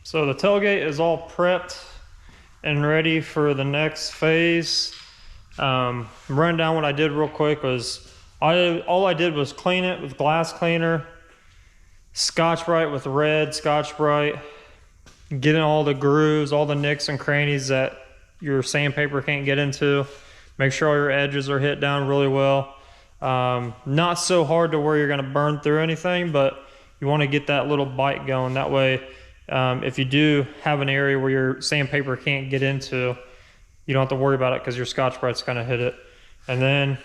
So the tailgate is all prepped and ready for the next phase. Run down what I did real quick was, all I did was clean it with glass cleaner, Scotch-Brite with red Scotch-Brite, getting all the grooves, all the nicks and crannies that your sandpaper can't get into. Make sure all your edges are hit down really well. Not so hard to where you're gonna burn through anything, but you wanna get that little bite going. That way, if you do have an area where your sandpaper can't get into, you don't have to worry about it because your Scotch-Brite's gonna hit it. And then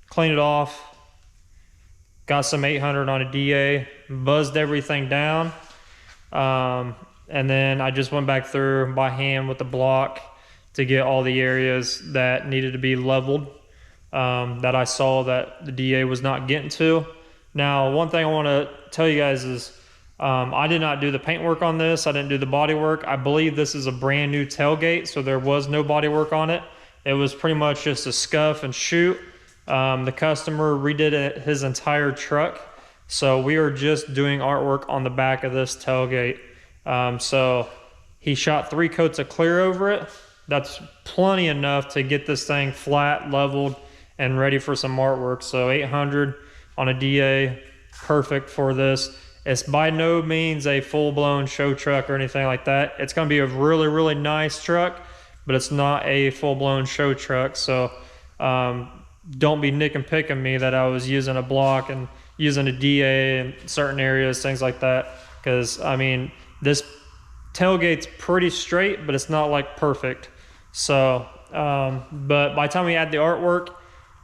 clean it off. Got some 800 on a DA, buzzed everything down. And then I just went back through by hand with the block to get all the areas that needed to be leveled, that I saw that the DA was not getting to. Now, one thing I want to tell you guys is I did not do the paint work on this. I didn't do the body work. I believe this is a brand new tailgate, so there was no body work on it. It was pretty much just a scuff and shoot. The customer redid his entire truck, so we are just doing artwork on the back of this tailgate. So he shot 3 coats of clear over it. That's plenty enough to get this thing flat, leveled, and ready for some artwork. So 800 on a DA, perfect for this. It's by no means a full-blown show truck or anything like that. It's going to be a really, really nice truck, but it's not a full-blown show truck. So don't be nick and picking me that I was using a block and using a DA in certain areas, things like that. Because, I mean, this tailgate's pretty straight, but it's not like perfect. So, but by the time we add the artwork,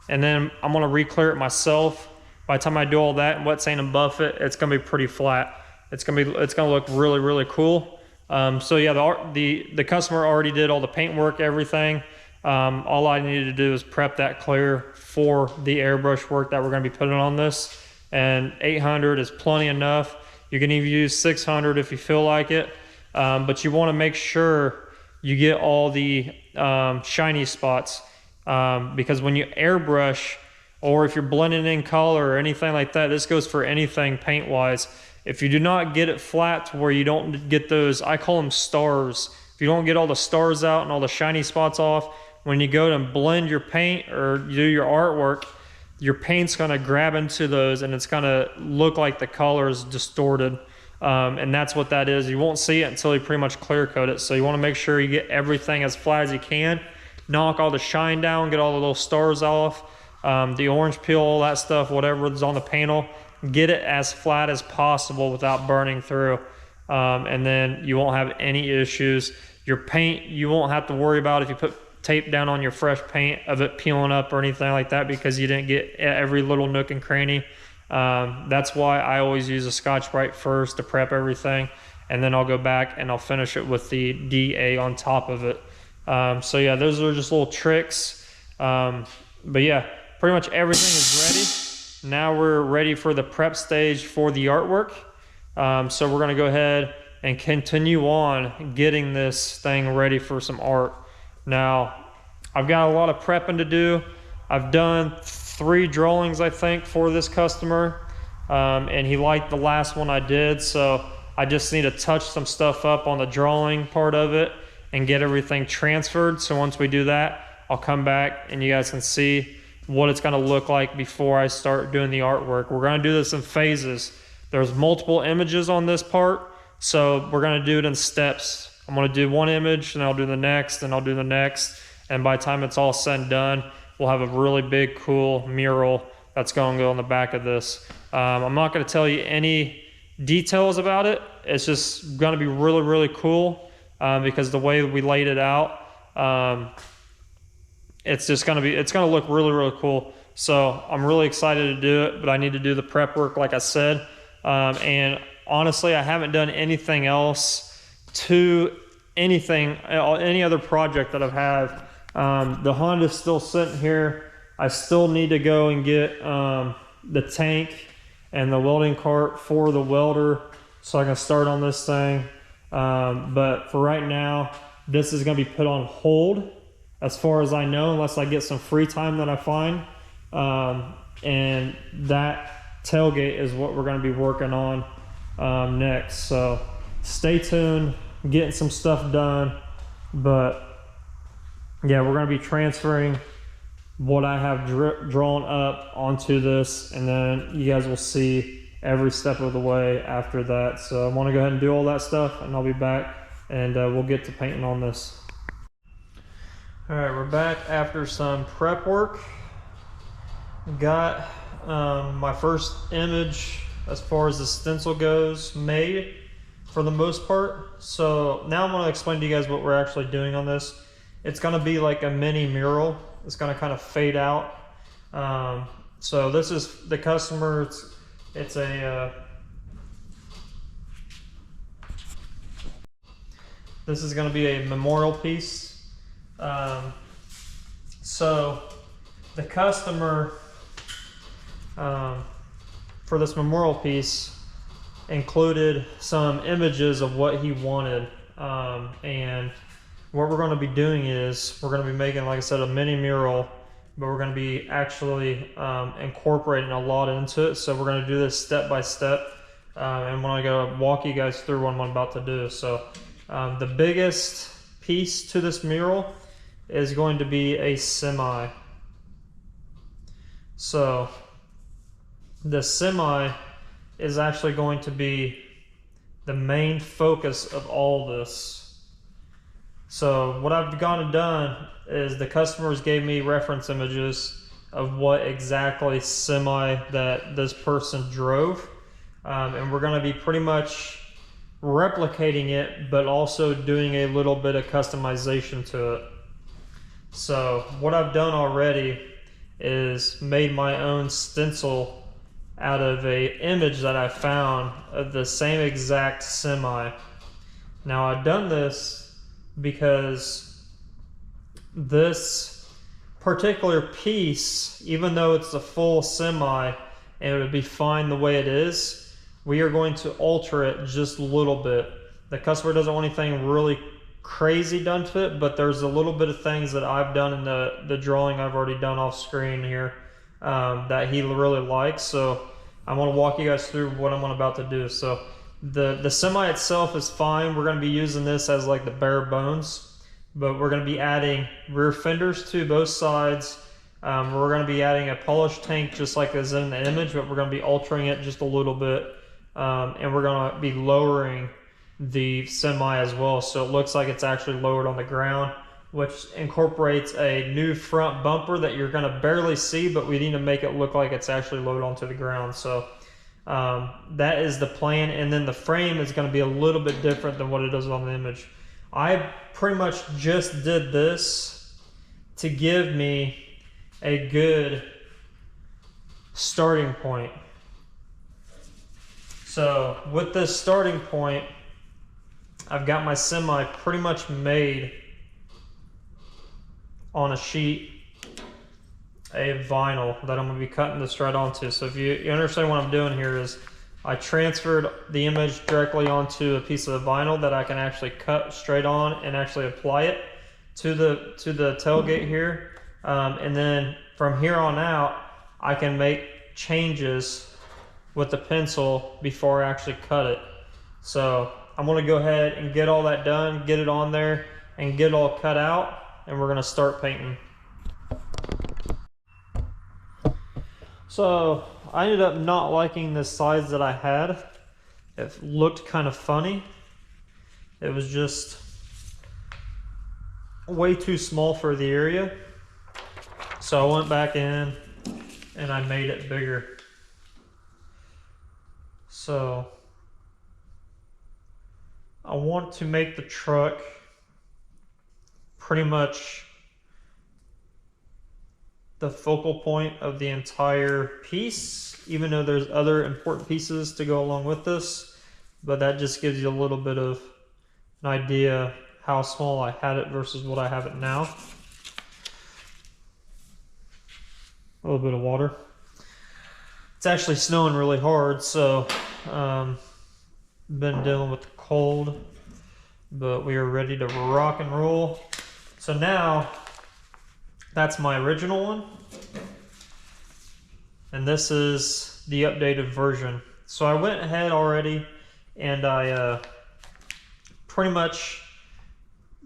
and then I'm gonna re-clear it myself. By the time I do all that and wet sand and buff it, it's gonna be pretty flat. It's gonna look really, really cool. So yeah, the customer already did all the paint work, everything. All I needed to do is prep that clear for the airbrush work that we're gonna be putting on this. And 800 is plenty enough. You can even use 600 if you feel like it. But you wanna make sure you get all the shiny spots, because when you airbrush, or if you're blending in color or anything like that, this goes for anything paint wise. If you do not get it flat to where you don't get those, I call them stars. If you don't get all the stars out and all the shiny spots off, when you go to blend your paint or you do your artwork, your paint's gonna grab into those and it's gonna look like the color is distorted. And that's what that is. You won't see it until you pretty much clear coat it. So you wanna make sure you get everything as flat as you can, knock all the shine down, get all the little stars off, the orange peel, all that stuff, whatever is on the panel, get it as flat as possible without burning through. And then you won't have any issues. Your paint, you won't have to worry about if you put tape down on your fresh paint of it peeling up or anything like that, because you didn't get every little nook and cranny. That's why I always use a Scotch-Brite first to prep everything, and then I'll go back and I'll finish it with the DA on top of it. So yeah, those are just little tricks. But yeah, pretty much everything is ready. Now we're ready for the prep stage for the artwork. So we're gonna go ahead and continue on getting this thing ready for some art. Now, I've got a lot of prepping to do. I've done 3 drawings, I think, for this customer, and he liked the last one I did, so I just need to touch some stuff up on the drawing part of it and get everything transferred. So once we do that, I'll come back and you guys can see what it's gonna look like before I start doing the artwork. We're gonna do this in phases. There's multiple images on this part, so we're gonna do it in steps. I'm gonna do one image, and I'll do the next, and I'll do the next, and by the time it's all said and done, we'll have a really big, cool mural that's gonna go on the back of this. I'm not gonna tell you any details about it. It's just gonna be really, really cool, because the way we laid it out, it's gonna look really, really cool. So I'm really excited to do it, but I need to do the prep work, like I said. And honestly, I haven't done anything else to any other project that I've had. The Honda's still sitting here. I still need to go and get the tank and the welding cart for the welder so I can start on this thing. But for right now, this is gonna be put on hold as far as I know, unless I get some free time that I find. And that tailgate is what we're gonna be working on next. So stay tuned. getting some stuff done. But yeah, we're going to be transferring what I have drawn up onto this, and then you guys will see every step of the way after that. So I want to go ahead and do all that stuff, and I'll be back, and we'll get to painting on this. All right, we're back after some prep work. Got my first image as far as the stencil goes made for the most part. So now I'm going to explain to you guys what we're actually doing on this. It's going to be like a mini mural. It's going to kind of fade out. So this is the customer. It's a this is going to be a memorial piece. So the customer for this memorial piece included some images of what he wanted, and what we're going to be doing is we're going to be making, like I said, a mini mural, but we're going to be actually incorporating a lot into it. So we're going to do this step by step, and I'm going to walk you guys through what I'm about to do. So the biggest piece to this mural is going to be a semi. So the semi is actually going to be the main focus of all this. So what I've gone and done is the customers gave me reference images of what exactly semi that this person drove, and we're going to be pretty much replicating it, but also doing a little bit of customization to it. So what I've done already is made my own stencil out of a image that I found of the same exact semi. Now I've done this because this particular piece, even though it's a full semi and it would be fine the way it is, we are going to alter it just a little bit. The customer doesn't want anything really crazy done to it, but there's a little bit of things that I've done in the drawing I've already done off screen here that he really likes. So I want to walk you guys through what I'm about to do. So the semi itself is fine. We're going to be using this as like the bare bones, but we're going to be adding rear fenders to both sides. We're going to be adding a polished tank just like is in the image, but we're going to be altering it just a little bit, and we're going to be lowering the semi as well, so it looks like it's actually lowered on the ground, which incorporates a new front bumper that you're going to barely see, but we need to make it look like it's actually lowered onto the ground. So that is the plan, and then the frame is going to be a little bit different than what it is on the image. I pretty much just did this to give me a good starting point. So with this starting point, I've got my semi pretty much made on a sheet of vinyl that I'm going to be cutting this right onto. So if you understand what I'm doing here is I transferred the image directly onto a piece of vinyl that I can actually cut straight on and actually apply it to the tailgate here. And then from here on out, I can make changes with the pencil before I actually cut it. So I'm going to go ahead and get all that done, get it on there, and get it all cut out, and we're going to start painting. So I ended up not liking the size that I had. It looked kind of funny. It was just way too small for the area. So I went back in and I made it bigger. So I want to make the truck pretty much the focal point of the entire piece, even though there's other important pieces to go along with this, but that just gives you a little bit of an idea how small I had it versus what I have it now. A little bit of water. It's actually snowing really hard, so been dealing with the cold, but we are ready to rock and roll. So now that's my original one, and this is the updated version. So I went ahead already and I pretty much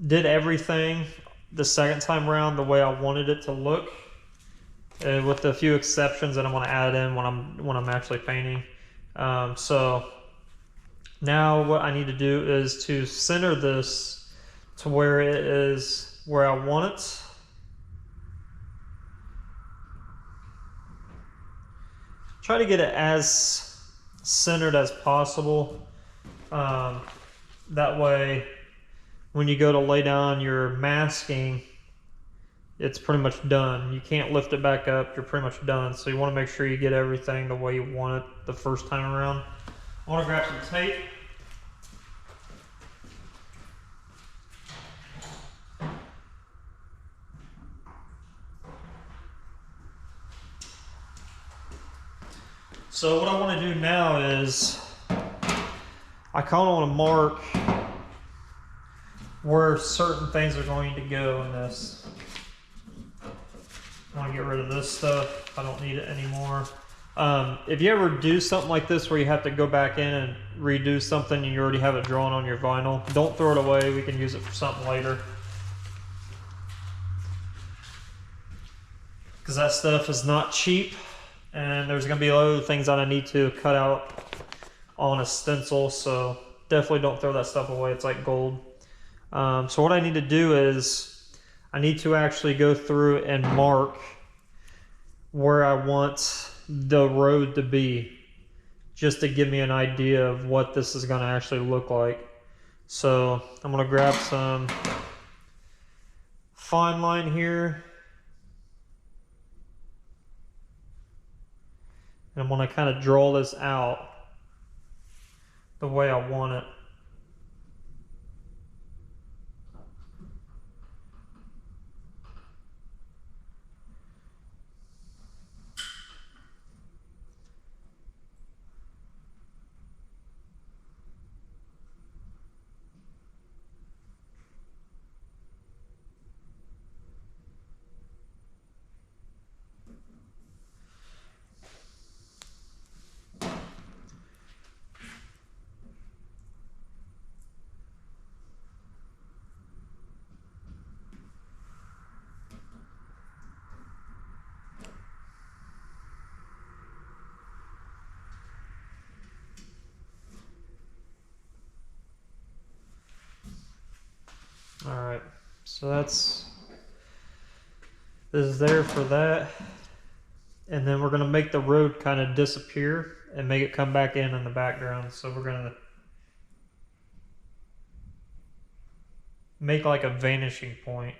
did everything the second time around the way I wanted it to look, with a few exceptions that I'm going to add in when I'm actually painting. So now what I need to do is to center this to where it is where I want it. Try to get it as centered as possible. That way, when you go to lay down your masking, it's pretty much done. You can't lift it back up, you're pretty much done. So you want to make sure you get everything the way you want it the first time around. I want to grab some tape. So what I want to do now is I kind of want to mark where certain things are going to go in this. I want to get rid of this stuff. I don't need it anymore. If you ever do something like this where you have to go back in and redo something and you already have it drawn on your vinyl, don't throw it away. We can use it for something later. Because that stuff is not cheap, and there's going to be other things that I need to cut out on a stencil, so definitely don't throw that stuff away. It's like gold. So what I need to do is I need to actually go through and mark where I want the road to be, just to give me an idea of what this is going to actually look like. So I'm going to grab some fine line here, and I'm going to kind of draw this out the way I want it. Alright, so this is there for that. And then we're going to make the road kind of disappear and make it come back in the background. So we're going to make like a vanishing point.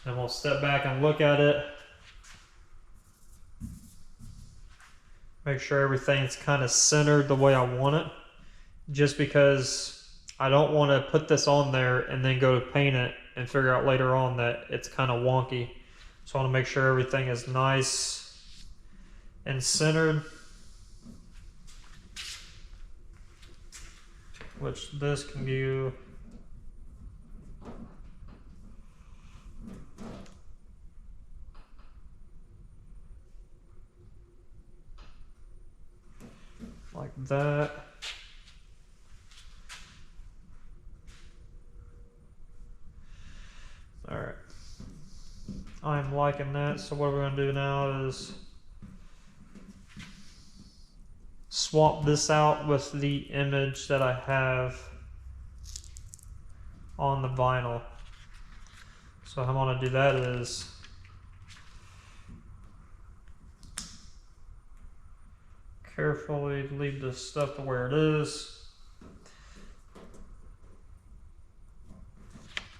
And we'll step back and look at it. Make sure everything's kind of centered the way I want it. Just because I don't want to put this on there and then go to paint it and figure out later on that it's kind of wonky. So I want to make sure everything is nice and centered. Which this can do. Like that. All right. I'm liking that. So what we're going to do now is swap this out with the image that I have on the vinyl. So how I'm going to do that is carefully leave this stuff to where it is.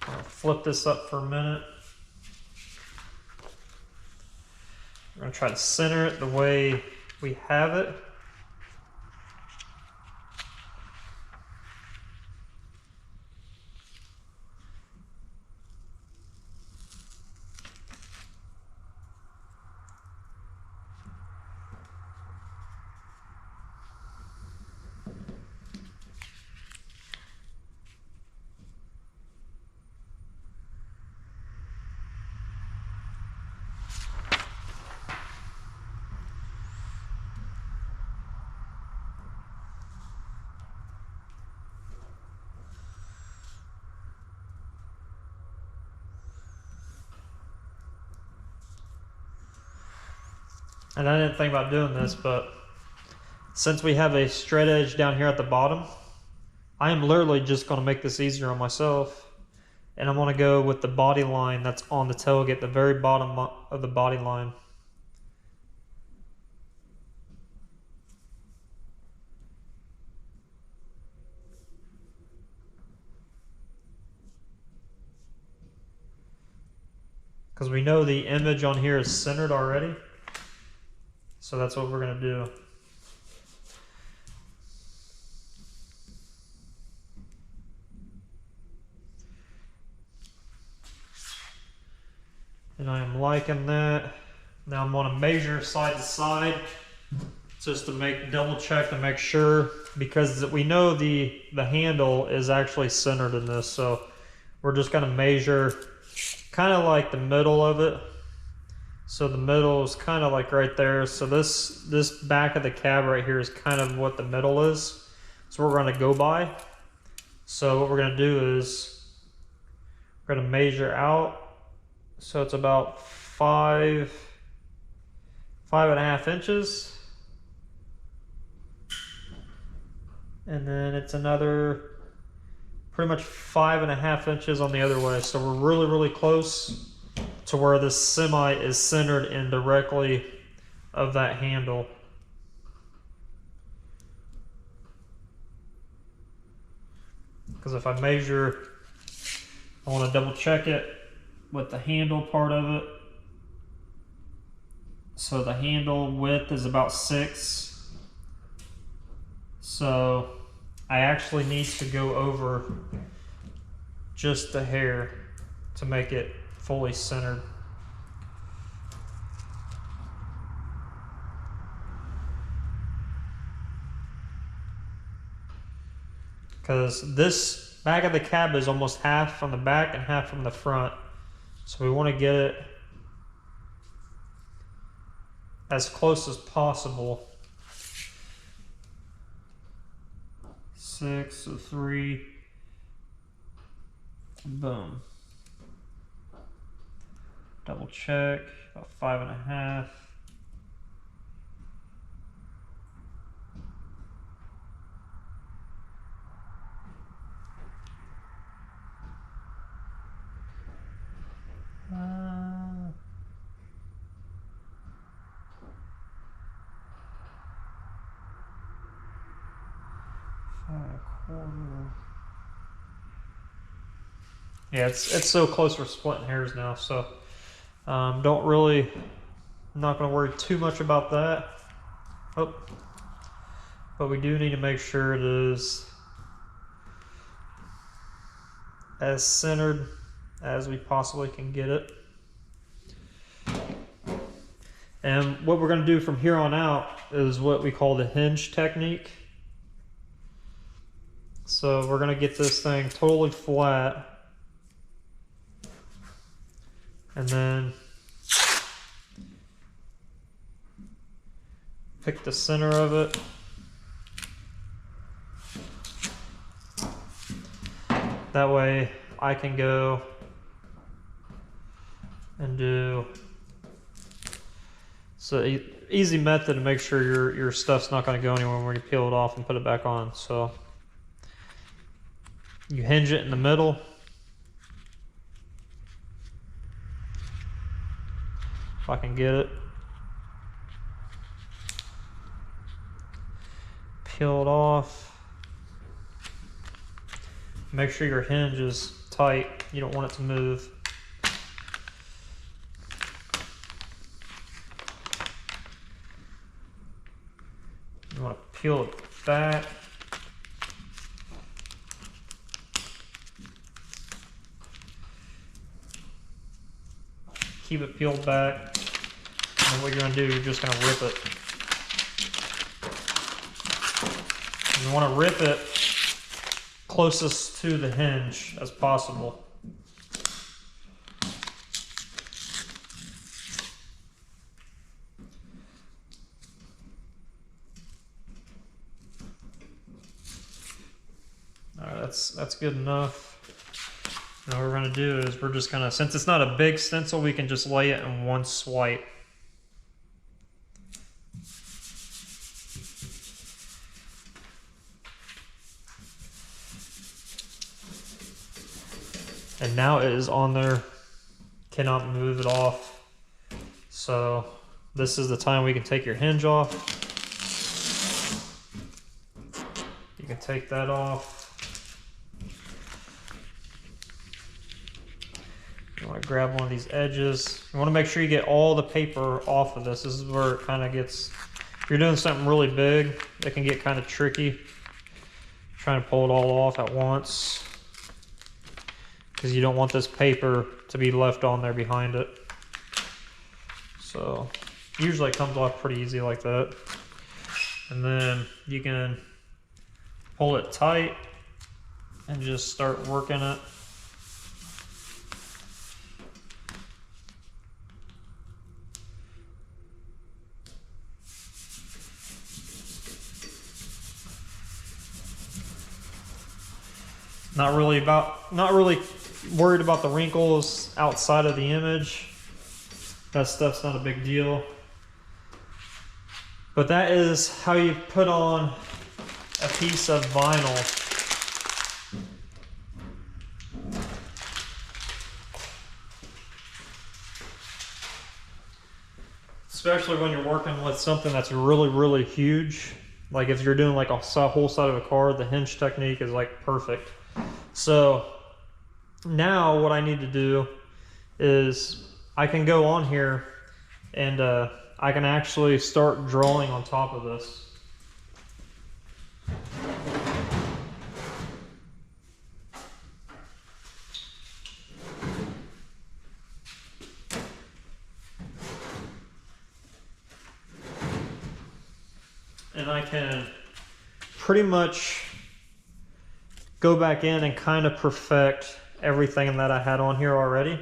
I'll flip this up for a minute. We're going to try to center it the way we have it. And I didn't think about doing this, but since we have a straight edge down here at the bottom, I am literally just going to make this easier on myself. And I'm going to go with the body line that's on the tailgate, the very bottom of the body line. Because we know the image on here is centered already. So that's what we're going to do. And I am liking that. Now I'm going to measure side to side just to double check to make sure, because we know the handle is actually centered in this. So we're just going to measure kind of like the middle of it. So the middle is kind of like right there. So this back of the cab right here is kind of what the middle is. So we're going to go by. So what we're going to do is we're going to measure out. So it's about 5.5 inches. And then it's another pretty much 5.5 inches on the other way. So we're really, really close to where this semi is centered in directly of that handle. Because if I measure, I want to double check it with the handle part of it. So the handle width is about 6. So I actually need to go over just a hair to make it fully centered. Because this back of the cab is almost half from the back and half from the front. So we want to get it as close as possible. 6, so 3, boom. Double check, about 5.5. Yeah, it's so close we're splitting hairs now, so I'm not going to worry too much about that. Oh, but we do need to make sure it is as centered as we possibly can get it. And what we're going to do from here on out is what we call the hinge technique. So we're going to get this thing totally flat. And then pick the center of it. That way I can go and do, so easy method to make sure your stuff's not going to go anywhere when you peel it off and put it back on. So you hinge it in the middle. If I can get it. Peel it off. Make sure your hinge is tight. You don't want it to move. You want to peel it back. Keep it peeled back. And then what you're going to do, you're just going to rip it. You want to rip it closest to the hinge as possible. All right, that's good enough. Now what we're going to do is we're just going to, since it's not a big stencil, we can just lay it in one swipe. and now it is on there. Cannot move it off. So this is the time we can take your hinge off. You can take that off. You want to grab one of these edges. You want to make sure you get all the paper off of this. This is where it kind of gets, if you're doing something really big, it can get kind of tricky. Trying to pull it all off at once, because you don't want this paper to be left on there behind it. So usually it comes off pretty easy like that. And then you can pull it tight and just start working it. Not really worried about the wrinkles outside of the image. That stuff's not a big deal. But that is how you put on a piece of vinyl. Especially when you're working with something that's really, really huge. Like if you're doing like a whole side of a car, the hinge technique is like perfect. So now what I need to do is I can go on here and I can actually start drawing on top of this. And I can pretty much go back in and kind of perfect everything that I had on here already.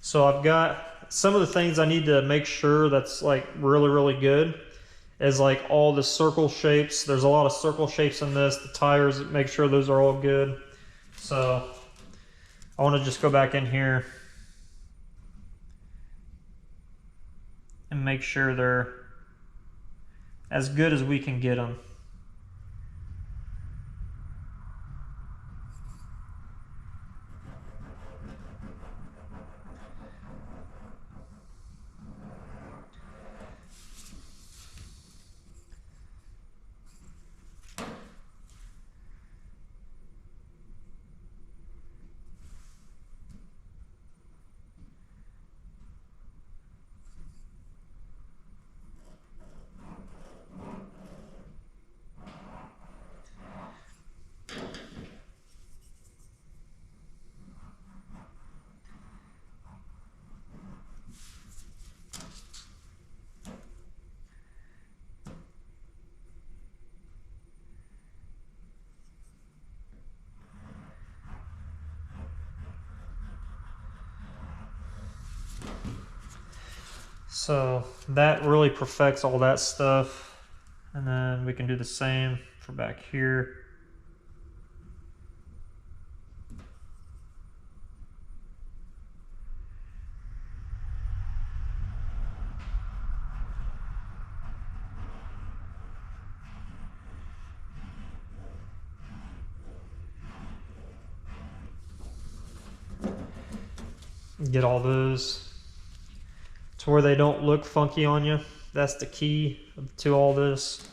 So I've got some of the things I need to make sure that's like really, really good is like all the circle shapes. There's a lot of circle shapes in this. The tires, make sure those are all good. So I want to just go back in here and make sure they're as good as we can get them. So that really perfects all that stuff. And then we can do the same for back here. Get all those to where they don't look funky on you. That's the key to all this.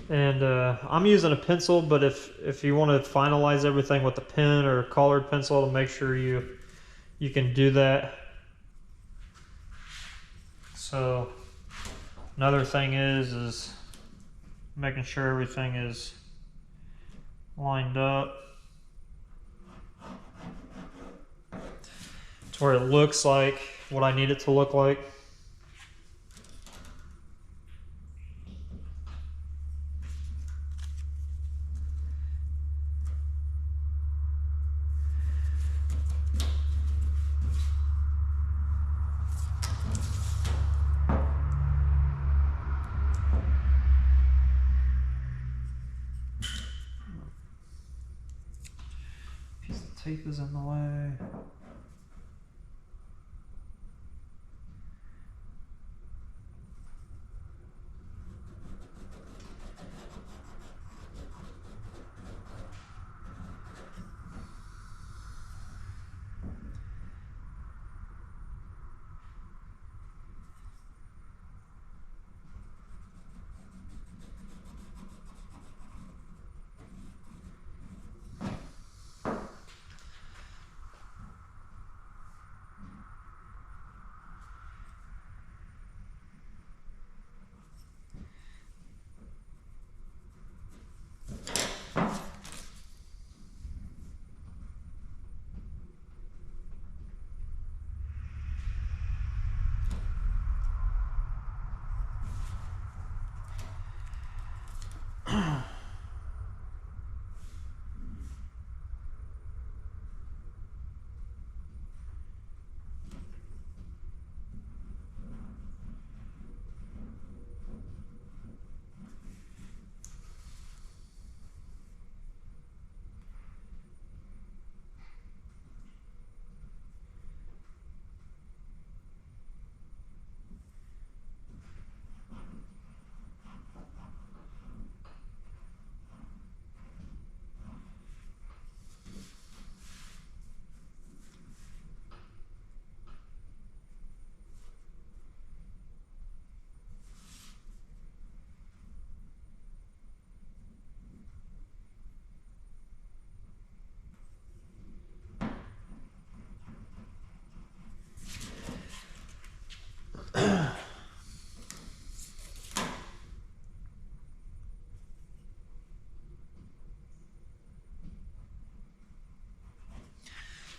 And I'm using a pencil, but if you want to finalize everything with a pen or a colored pencil, to make sure you can do that. So another thing is making sure everything is lined up to where it looks like what I need it to look like. Tape is in the way.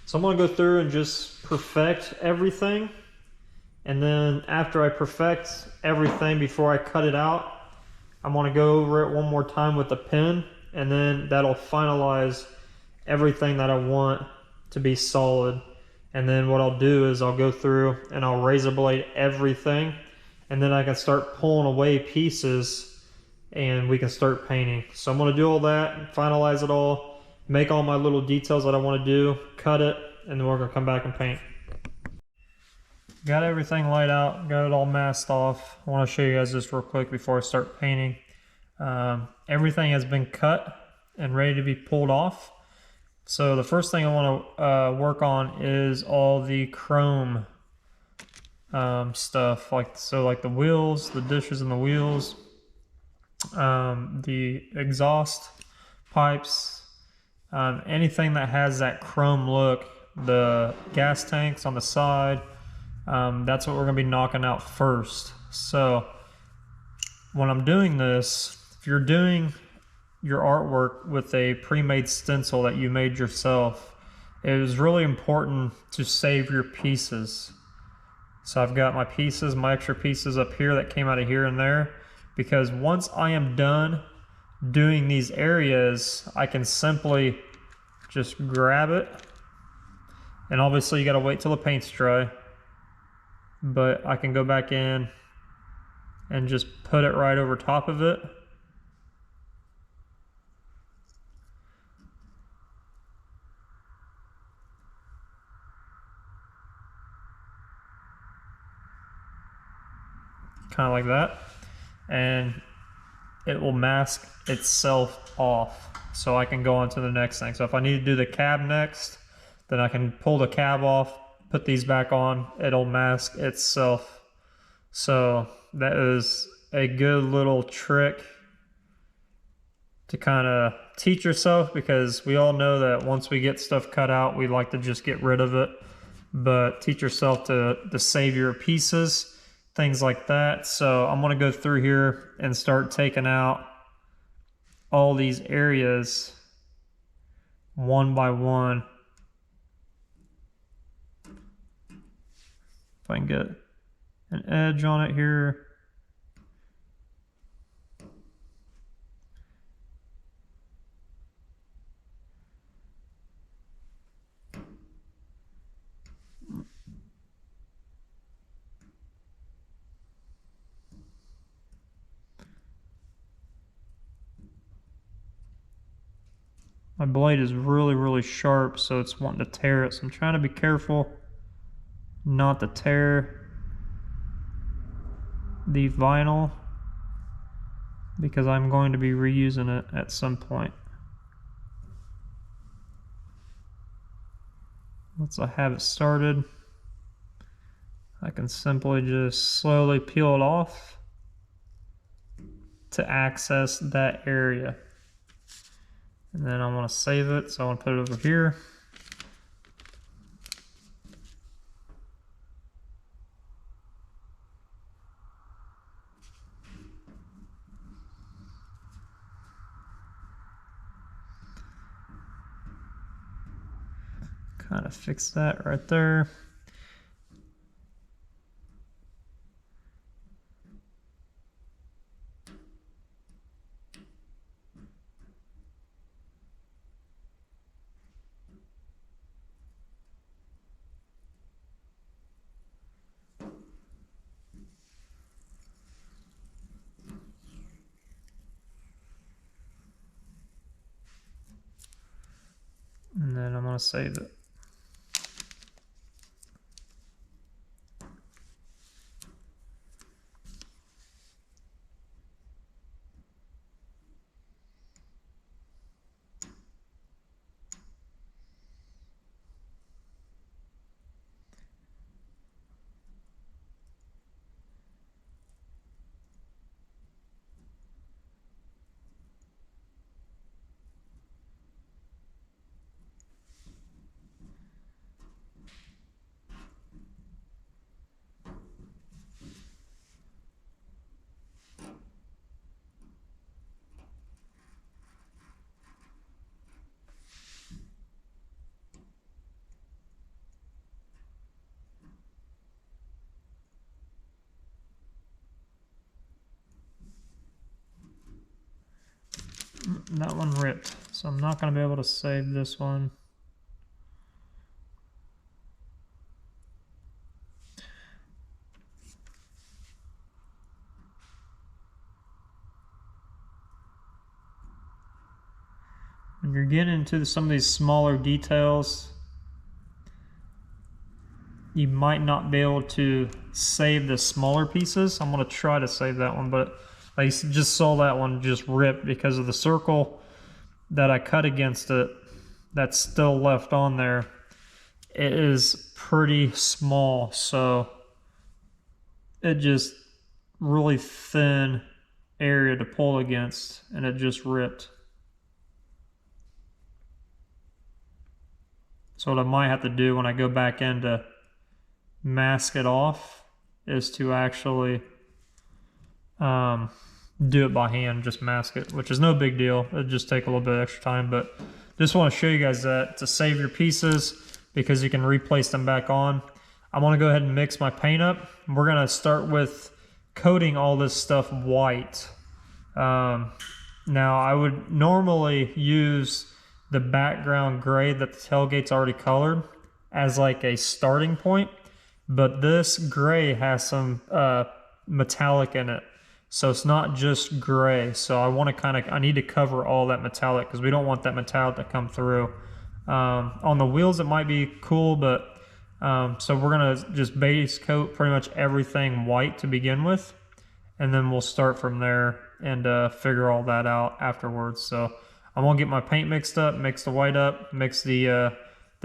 So I'm going to go through and just perfect everything. And then after I perfect everything before I cut it out, I'm going to go over it one more time with the pen. And then that'll finalize everything that I want to be solid. And then what I'll do is I'll go through and I'll razor blade everything. And then I can start pulling away pieces and we can start painting. So I'm going to do all that, finalize it all, make all my little details that I want to do, cut it, and then we're going to come back and paint. Got everything laid out, got it all masked off. I want to show you guys this real quick before I start painting. Everything has been cut and ready to be pulled off. So the first thing I want to work on is all the chrome stuff, like the wheels, the dishes and the wheels, the exhaust pipes, anything that has that chrome look, the gas tanks on the side. That's what we're going to be knocking out first. So when I'm doing this, if you're doing your artwork with a pre-made stencil that you made yourself, it is really important to save your pieces. So I've got my pieces, my extra pieces up here that came out of here and there, because once I am done doing these areas, I can simply just grab it. And obviously you got to wait till the paint's dry, but I can go back in and just put it right over top of it. Kind of like that, and it will mask itself off, so I can go on to the next thing. So if I need to do the cab next, then I can pull the cab off, put these back on, it'll mask itself. So that is a good little trick to kind of teach yourself, because we all know that once we get stuff cut out, we like to just get rid of it. But teach yourself to save your pieces, things like that. So I'm going to go through here and start taking out all these areas one by one. If I can get an edge on it here. My blade is really, really sharp, so it's wanting to tear it. So I'm trying to be careful not to tear the vinyl because I'm going to be reusing it at some point. Once I have it started, I can simply just slowly peel it off to access that area. And then I want to save it, so I want to put it over here. Kind of fix that right there. And then I'm going to save it. That one ripped, so I'm not going to be able to save this one. When you're getting into some of these smaller details, you might not be able to save the smaller pieces. I'm going to try to save that one, but I just saw that one just rip because of the circle that I cut against it that's still left on there. It is pretty small, so it just really thin area to pull against, and it just ripped. So what I might have to do when I go back in to mask it off is to actually do it by hand, just mask it, which is no big deal. It'll just take a little bit of extra time, but just want to show you guys that to save your pieces because you can replace them back on. I want to go ahead and mix my paint up. We're going to start with coating all this stuff white. Now I would normally use the background gray that the tailgate's already colored as like a starting point, but this gray has some metallic in it. So it's not just gray. So I want to I need to cover all that metallic because we don't want that metallic to come through. On the wheels it might be cool, but so we're gonna just base coat pretty much everything white to begin with, and then we'll start from there and figure all that out afterwards. So I'm gonna get my paint mixed up, mix the white up, mix the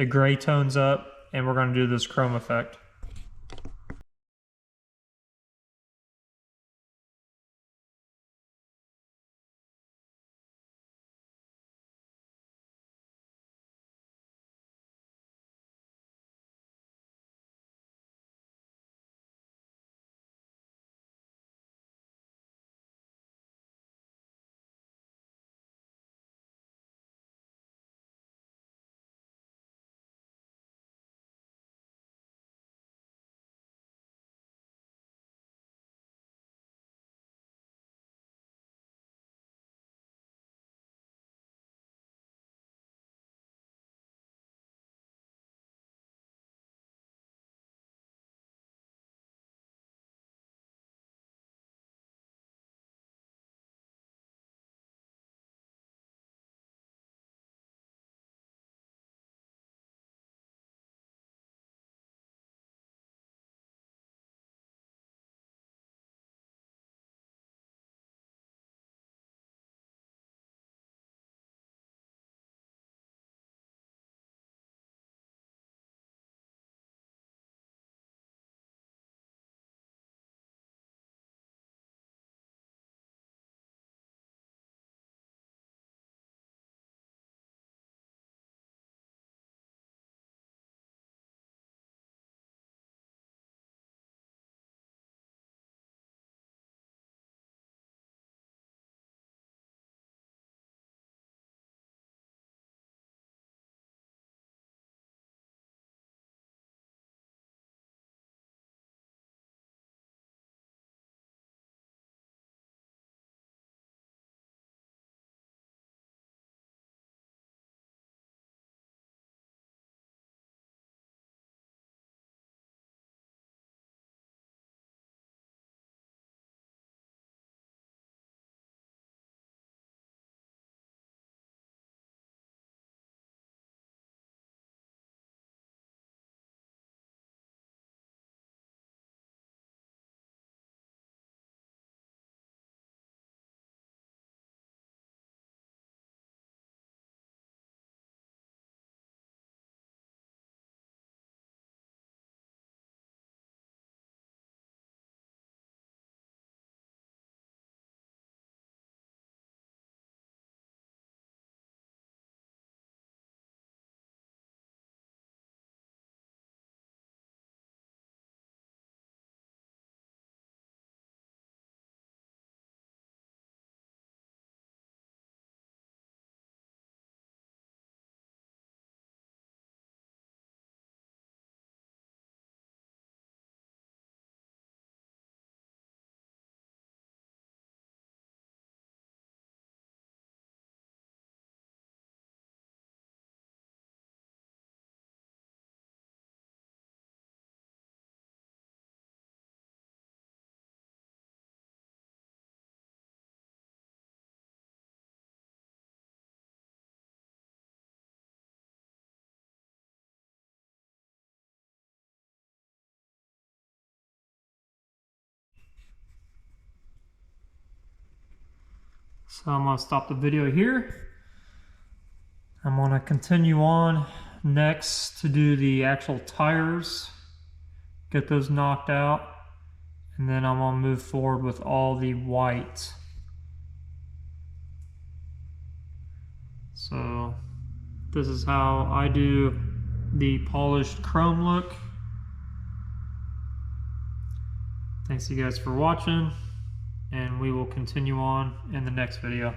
gray tones up, and we're gonna do this chrome effect. So I'm gonna stop the video here. I'm gonna continue on next to do the actual tires, get those knocked out, and then I'm gonna move forward with all the white. So this is how I do the polished chrome look. Thanks you guys for watching, and we will continue on in the next video.